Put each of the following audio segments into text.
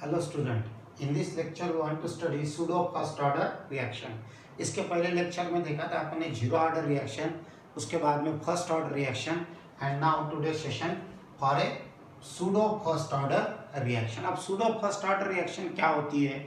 Hello student, in this lecture we want to study pseudo first order reaction. इसके पहले lecture में देखा था अपने जीरो ऑर्डर रिएक्शन, उसके बाद में first order reaction and now today session for a pseudo first order reaction. अब सूडो फर्स्ट ऑर्डर रिएक्शन क्या होती है?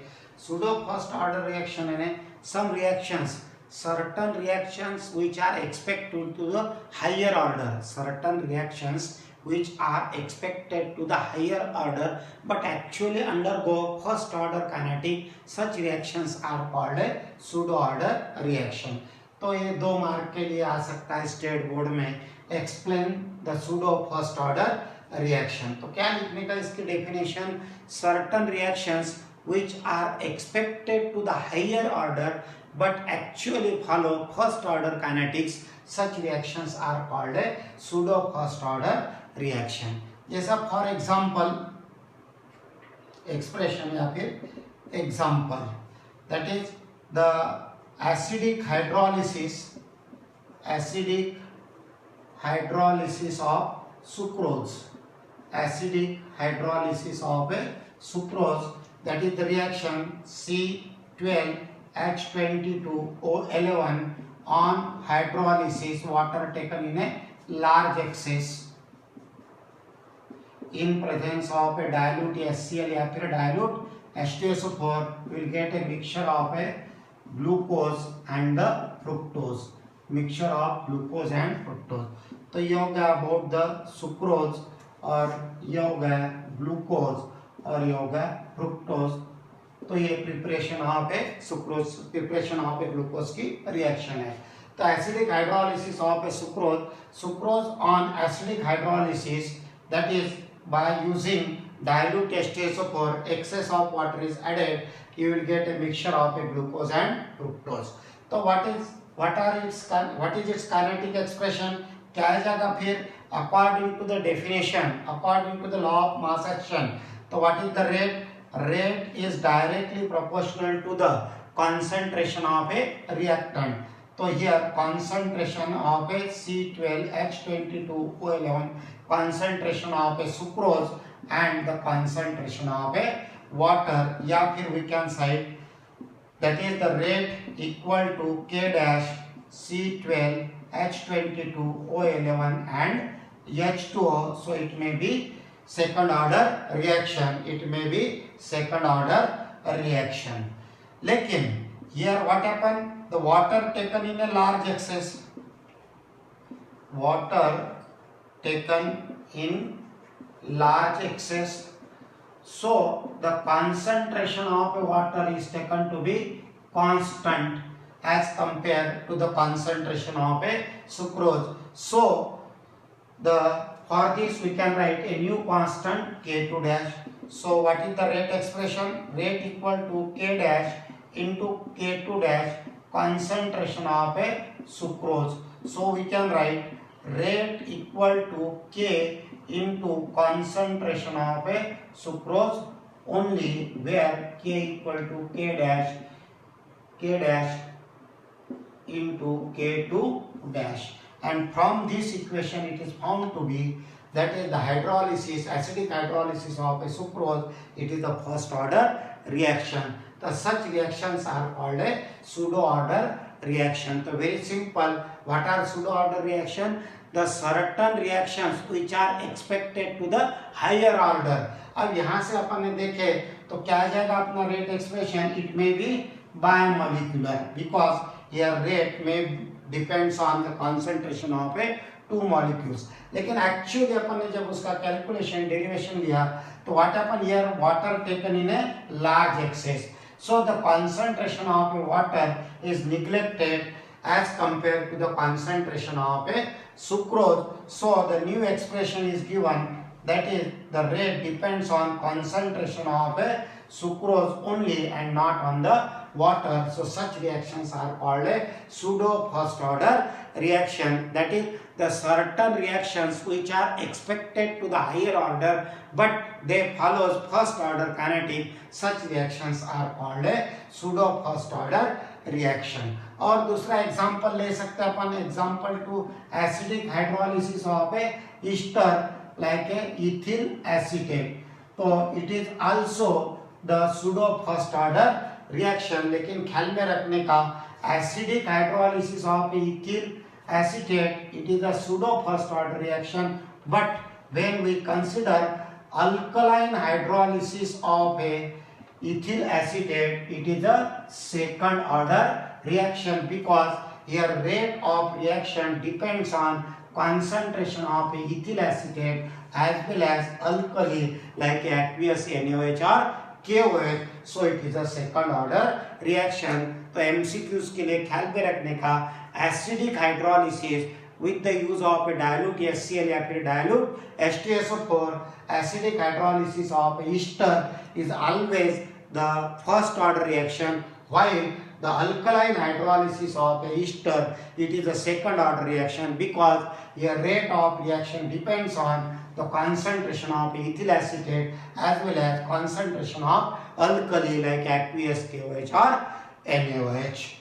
सूडो फर्स्ट ऑर्डर रिएक्शन यानी सम reactions, certain reactions which are expected to the higher order, certain reactions which are expected to the higher order but actually undergo first order kinetic, such reactions are called a pseudo order reaction। तो ये 2 mark के लिए आ सकता है state board में, explain the pseudo first order reaction. तो क्या लिखने का इसकी definition? Certain reactions which are expected to the higher order but actually follow first order kinetics, such reactions are called a pseudo first order reaction। जैसा for example expression या फिर example, that is the acidic hydrolysis of sucrose, acidic hydrolysis of sucrose, that is the reaction C12H22O11 on hydrolysis, water taken in a large excess in presence of a dilute HCl या फिर dilute H2SO4 will get a mixture of a glucose and the fructose, mixture of glucose and fructose। तो ये हो गया about the sucrose और ये हो गया ग्लूकोज और ये होगा फ्रुक्टोज। तो ये preparation of A sucrose, preparation of A glucose की रिएक्शन है। तो acidic hydrolysis of A sucrose, sucrose on acidic hydrolysis, that is by using dilute H2SO4, excess of water is added, you will get a mixture of a glucose and fructose। तो what is its kinetic expression? क्या आ जाएगा फिर? according to the definition, according to the law of mass action, तो what is the rate? Rate is directly proportional to the concentration of a reactant। तो here concentration of a C12H22O11, concentration of a sucrose and the concentration of a water, या फिर we can say that is the rate equal to K dash C12H22O11 and H2O, so it may be second order reaction, it may be second order reaction। लेकिन here what happened? The water taken in a large excess, water taken in large excess, so the concentration of water is taken to be constant as compared to the concentration of a sucrose। So for this we can write a new constant K2 dash। So what is the rate expression? Rate equal to K dash into K2 dash, concentration of a sucrose। So we can write rate equal to K into concentration of a sucrose only, where K equal to K dash into K2 dash, and from this equation it is found to be that is the hydrolysis, acidic hydrolysis of a sucrose, it is the first order reaction। तो such reactions are called a pseudo order reaction। तो very simple, what are pseudo order reaction? The certain reactions which are expected to the higher order। अब यहाँ से अपन ने देखे तो क्या आ जाएगा अपना rate expression? It may be biomolecular, because here rate may depends on the concentration of a two molecules। लेकिन एक्चुअली अपन ने जब उसका कैलकुलेशन डेरिवेशन लिया तो what happened here? Water taken in a large excess, so the concentration of a water is neglected as compared to the concentration of a sucrose। So the new expression is given, that is the rate depends on concentration of a sucrose only and not on the water। So such reactions are called a pseudo first order reaction, that is the certain reactions which are expected to the higher order but they follows first order kinetic, such reactions are called a pseudo first order reaction। और दूसरा example ले सकते हैं अपन, example to acidic hydrolysis of a ester like a ethyl acetate. तो it is also the pseudo first order reaction. लेकिन ख्याल में रखने का acidic hydrolysis of ethyl acetate, it is a pseudo first order reaction, but when we consider alkaline hydrolysis of a ethyl acetate, it is a second order reaction, because here rate of reaction depends on concentration of ethyl acetate as well as alkali like aqueous NaOH or KOH. So it is a second order reaction. तो MCQs के लिए ख्याल में रखने का acidic hydrolysis with the use of a dilute HCl या फिर dilute H2SO4, acidic hydrolysis of ester is always the first order reaction, while the alkaline hydrolysis of ester, it is a second order reaction, because your rate of reaction depends on the concentration of ethyl acetate as well as concentration of alkali like aqueous KOH or NaOH.